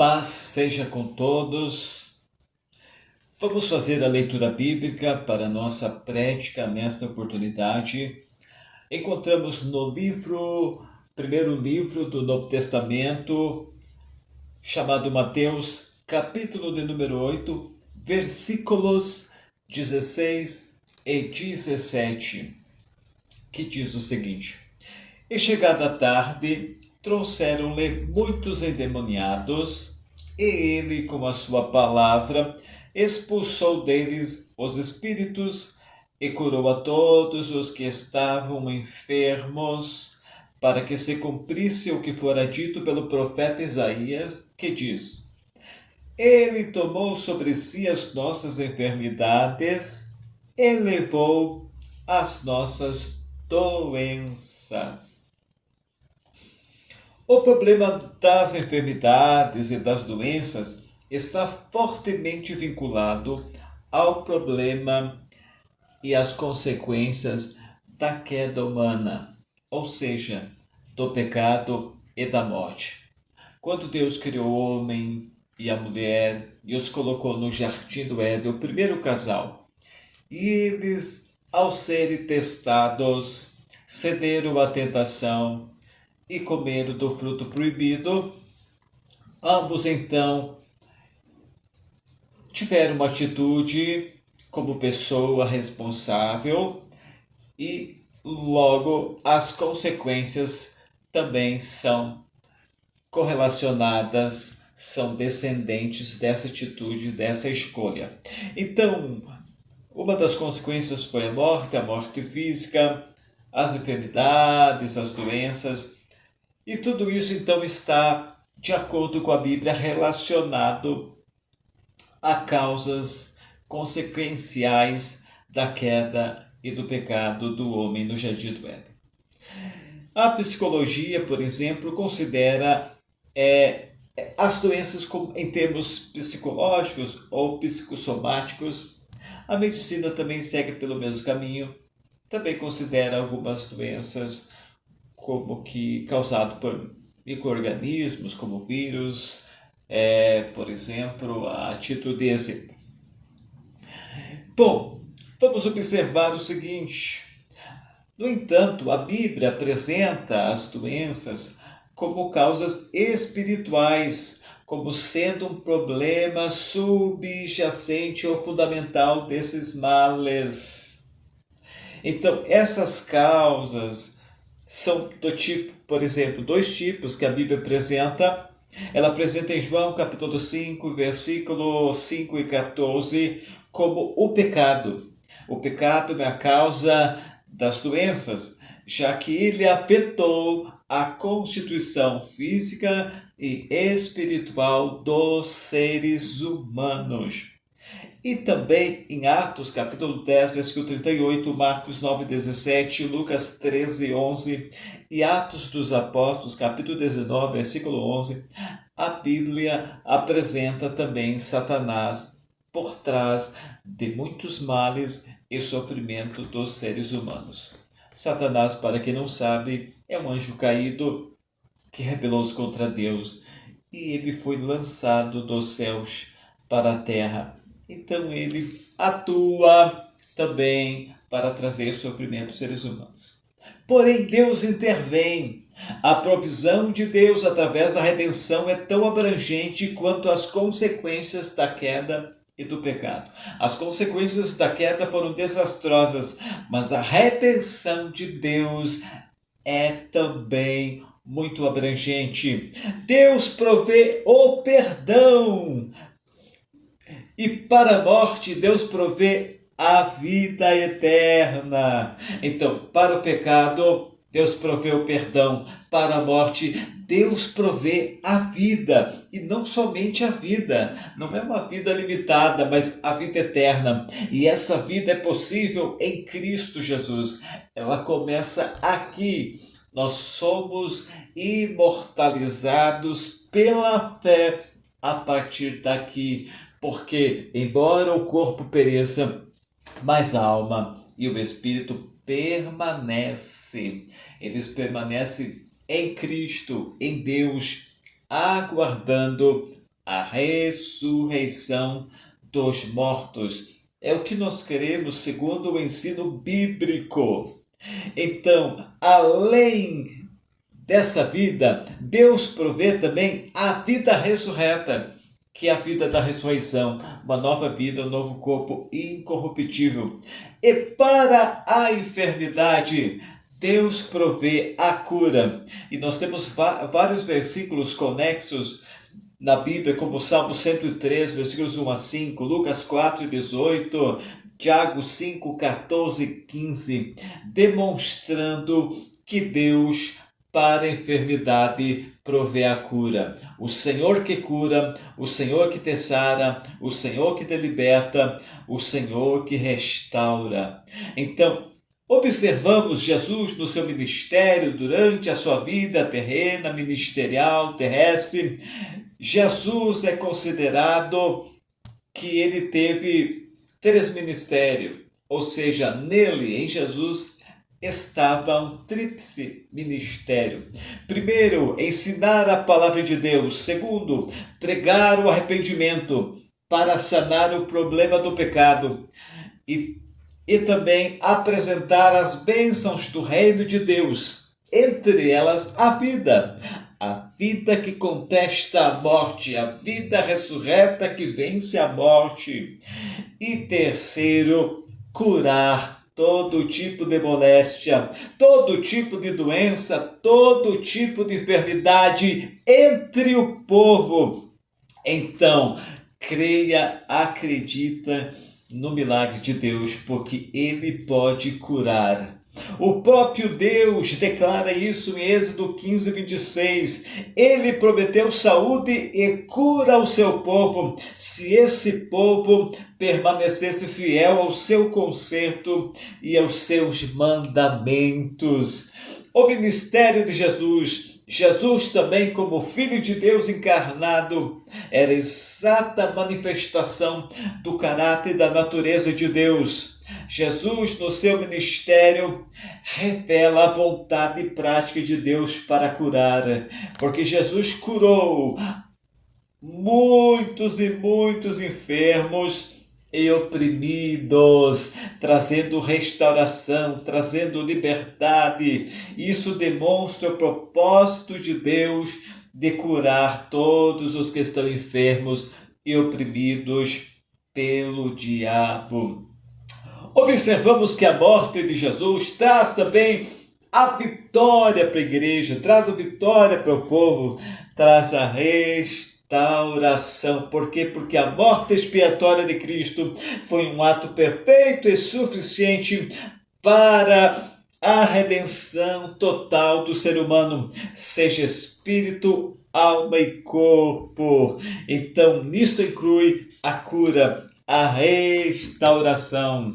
Paz seja com todos. Vamos fazer a leitura bíblica para nossa prédica nesta oportunidade. Encontramos no primeiro livro do Novo Testamento, chamado Mateus, capítulo de número 8, versículos 16 e 17, que diz o seguinte: E chegada a tarde, trouxeram-lhe muitos endemoniados, e ele, com a sua palavra, expulsou deles os espíritos e curou a todos os que estavam enfermos, para que se cumprisse o que fora dito pelo profeta Isaías, que diz: Ele tomou sobre si as nossas enfermidades e levou as nossas doenças. O problema das enfermidades e das doenças está fortemente vinculado ao problema e às consequências da queda humana, ou seja, do pecado e da morte. Quando Deus criou o homem e a mulher e os colocou no jardim do Éden, o primeiro casal, e eles, ao serem testados, cederam à tentação e comeram do fruto proibido, ambos então tiveram uma atitude como pessoa responsável e logo as consequências também são correlacionadas, são descendentes dessa atitude, dessa escolha. Então, uma das consequências foi a morte física, as enfermidades, as doenças. E tudo isso, então, está, de acordo com a Bíblia, relacionado a causas consequenciais da queda e do pecado do homem no Jardim do Éden. A psicologia, por exemplo, considera as doenças em termos psicológicos ou psicossomáticos. A medicina também segue pelo mesmo caminho, também considera algumas doenças como que causado por micro-organismos, como vírus, por exemplo, a título de exemplo. Bom, vamos observar o seguinte. No entanto, a Bíblia apresenta as doenças como causas espirituais, como sendo um problema subjacente ou fundamental desses males. Então, essas causas são do tipo, por exemplo, dois tipos que a Bíblia apresenta. Ela apresenta em João capítulo 5, versículos 5 e 14, como o pecado. O pecado é a causa das doenças, já que ele afetou a constituição física e espiritual dos seres humanos. E também em Atos, capítulo 10, versículo 38, Marcos 9, 17, Lucas 13, 11 e Atos dos Apóstolos, capítulo 19, versículo 11, a Bíblia apresenta também Satanás por trás de muitos males e sofrimento dos seres humanos. Satanás, para quem não sabe, é um anjo caído que rebelou-se contra Deus e ele foi lançado dos céus para a terra. Então ele atua também para trazer sofrimento aos seres humanos. Porém, Deus intervém. A provisão de Deus através da redenção é tão abrangente quanto as consequências da queda e do pecado. As consequências da queda foram desastrosas, mas a redenção de Deus é também muito abrangente. Deus provê o perdão. E para a morte, Deus provê a vida eterna. Então, para o pecado, Deus provê o perdão. Para a morte, Deus provê a vida. E não somente a vida. Não é uma vida limitada, mas a vida eterna. E essa vida é possível em Cristo Jesus. Ela começa aqui. Nós somos imortalizados pela fé a partir daqui. Porque, embora o corpo pereça, mas a alma e o espírito permanecem. Eles permanecem em Cristo, em Deus, aguardando a ressurreição dos mortos. É o que nós queremos segundo o ensino bíblico. Então, além dessa vida, Deus provê também a vida ressurreta, que é a vida da ressurreição, uma nova vida, um novo corpo incorruptível. E para a enfermidade, Deus provê a cura. E nós temos vários versículos conexos na Bíblia, como Salmo 103, versículos 1 a 5, Lucas 4, 18, Tiago 5, 14 e 15, demonstrando que Deus, para a enfermidade, provê a cura. O Senhor que cura, o Senhor que te sara, o Senhor que te liberta, o Senhor que restaura. Então, observamos Jesus no seu ministério durante a sua vida terrena, ministerial, terrestre. Jesus é considerado que ele teve 3 ministérios, ou seja, nele, em Jesus, estava um tríplice ministério. Primeiro, ensinar a palavra de Deus. Segundo, pregar o arrependimento para sanar o problema do pecado. E também apresentar as bênçãos do reino de Deus, entre elas a vida que contesta a morte, a vida ressurreta que vence a morte. E terceiro, curar todo tipo de moléstia, todo tipo de doença, todo tipo de enfermidade entre o povo. Então, creia, acredita no milagre de Deus, porque Ele pode curar. O próprio Deus declara isso em Êxodo 15, 26. Ele prometeu saúde e cura ao seu povo, se esse povo permanecesse fiel ao seu conserto e aos seus mandamentos. O ministério de Jesus também, como Filho de Deus encarnado, era exata manifestação do caráter e da natureza de Deus. Jesus, no seu ministério, revela a vontade prática de Deus para curar, porque Jesus curou muitos e muitos enfermos e oprimidos, trazendo restauração, trazendo liberdade. Isso demonstra o propósito de Deus de curar todos os que estão enfermos e oprimidos pelo diabo. Observamos que a morte de Jesus traz também a vitória para a igreja, traz a vitória para o povo, traz a restauração. Por quê? Porque a morte expiatória de Cristo foi um ato perfeito e suficiente para a redenção total do ser humano, seja espírito, alma e corpo. Então, nisto inclui a cura, a restauração.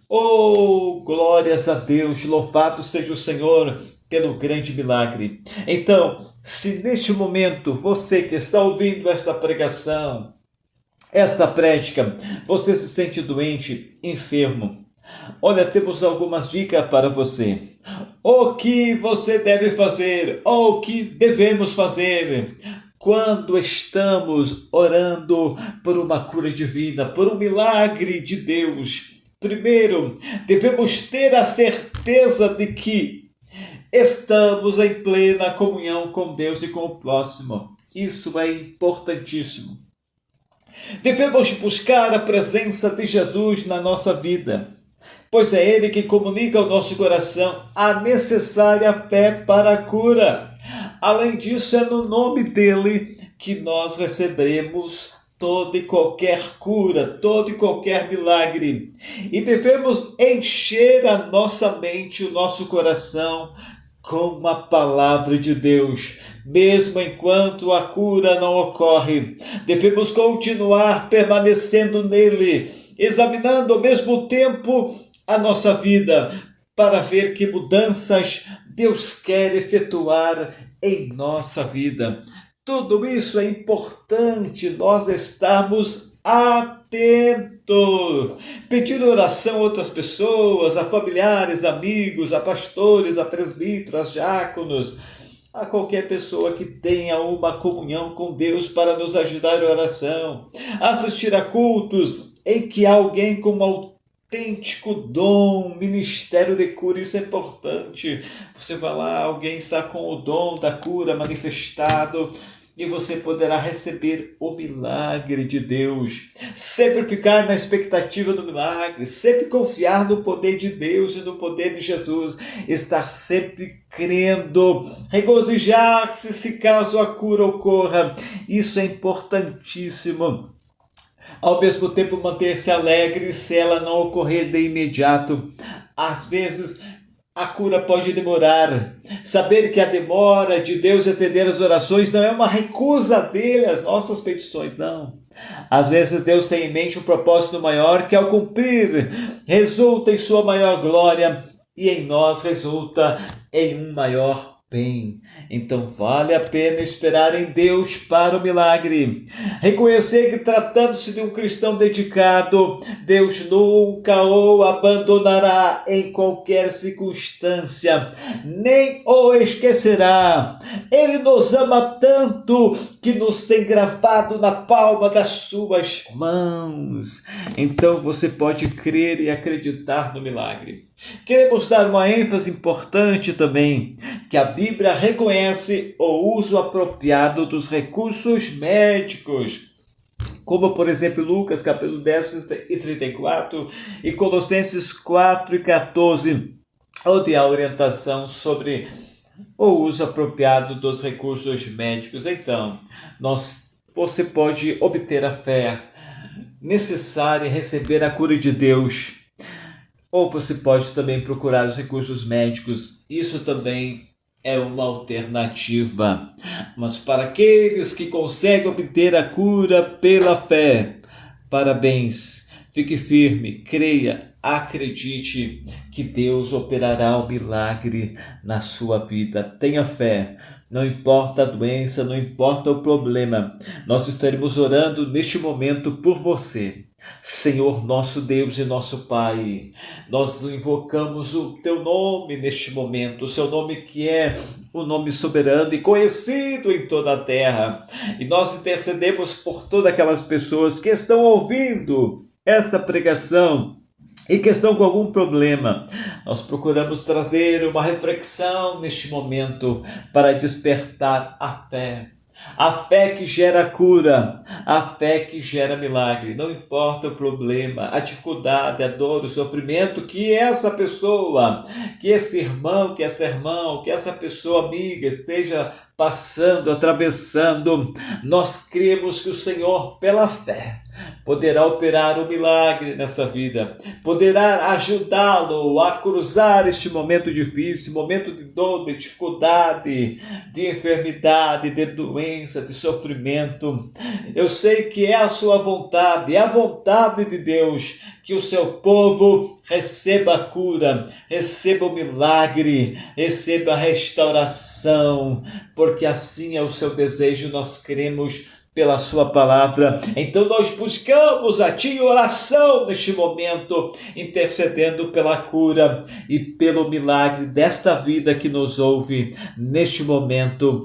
Oh, glórias a Deus, louvado seja o Senhor pelo grande milagre. Então, se neste momento você que está ouvindo esta pregação, esta prédica, você se sente doente, enfermo, olha, temos algumas dicas para você. O que você deve fazer, ou o que devemos fazer quando estamos orando por uma cura divina, por um milagre de Deus. Primeiro, devemos ter a certeza de que estamos em plena comunhão com Deus e com o próximo. Isso é importantíssimo. Devemos buscar a presença de Jesus na nossa vida, pois é Ele que comunica ao nosso coração a necessária fé para a cura. Além disso, é no nome dele que nós receberemos toda e qualquer cura, todo e qualquer milagre. E devemos encher a nossa mente, o nosso coração com a palavra de Deus. Mesmo enquanto a cura não ocorre, devemos continuar permanecendo nele, examinando ao mesmo tempo a nossa vida, para ver que mudanças Deus quer efetuar em nossa vida. Tudo isso é importante nós estarmos atentos, pedindo oração a outras pessoas, a familiares, amigos, a pastores, a presbíteros, a diáconos, a qualquer pessoa que tenha uma comunhão com Deus para nos ajudar em oração, assistir a cultos em que há alguém com um autêntico dom, ministério de cura. Isso é importante. Você vai lá, alguém está com o dom da cura manifestado, e você poderá receber o milagre de Deus. Sempre ficar na expectativa do milagre, sempre confiar no poder de Deus e no poder de Jesus, estar sempre crendo, regozijar-se se caso a cura ocorra. Isso é importantíssimo. Ao mesmo tempo, manter-se alegre se ela não ocorrer de imediato. Às vezes, a cura pode demorar. Saber que a demora de Deus atender as orações não é uma recusa dele às nossas petições, não. Às vezes Deus tem em mente um propósito maior que, ao cumprir, resulta em sua maior glória e em nós resulta em um maior bem. Então vale a pena esperar em Deus para o milagre. Reconhecer que, tratando-se de um cristão dedicado, Deus nunca o abandonará em qualquer circunstância, nem o esquecerá. Ele nos ama tanto que nos tem gravado na palma das suas mãos. Então você pode crer e acreditar no milagre. Queremos dar uma ênfase importante também, que a Bíblia reconhece o uso apropriado dos recursos médicos, como por exemplo Lucas capítulo 10 e 34 e Colossenses 4 e 14, onde há orientação sobre o uso apropriado dos recursos médicos. Então, você pode obter a fé necessária e receber a cura de Deus. Ou você pode também procurar os recursos médicos. Isso também é uma alternativa. Mas para aqueles que conseguem obter a cura pela fé, parabéns. Fique firme, creia, acredite que Deus operará o milagre na sua vida. Tenha fé. Não importa a doença, não importa o problema. Nós estaremos orando neste momento por você. Senhor, nosso Deus e nosso Pai, nós invocamos o teu nome neste momento, o seu nome que é o nome soberano e conhecido em toda a terra. E nós intercedemos por todas aquelas pessoas que estão ouvindo esta pregação e que estão com algum problema. Nós procuramos trazer uma reflexão neste momento para despertar a fé. A fé que gera cura, a fé que gera milagre. Não importa o problema, a dificuldade, a dor, o sofrimento que essa pessoa, que esse irmão, que essa irmã, que essa pessoa amiga esteja passando, atravessando, nós cremos que o Senhor, pela fé, poderá operar um milagre nesta vida, poderá ajudá-lo a cruzar este momento difícil, momento de dor, de dificuldade, de enfermidade, de doença, de sofrimento. Eu sei que é a sua vontade, é a vontade de Deus que o seu povo receba a cura, receba o milagre, receba a restauração, porque assim é o seu desejo. Nós cremos pela sua palavra. Então nós buscamos a ti em oração neste momento, intercedendo pela cura e pelo milagre desta vida que nos ouve neste momento.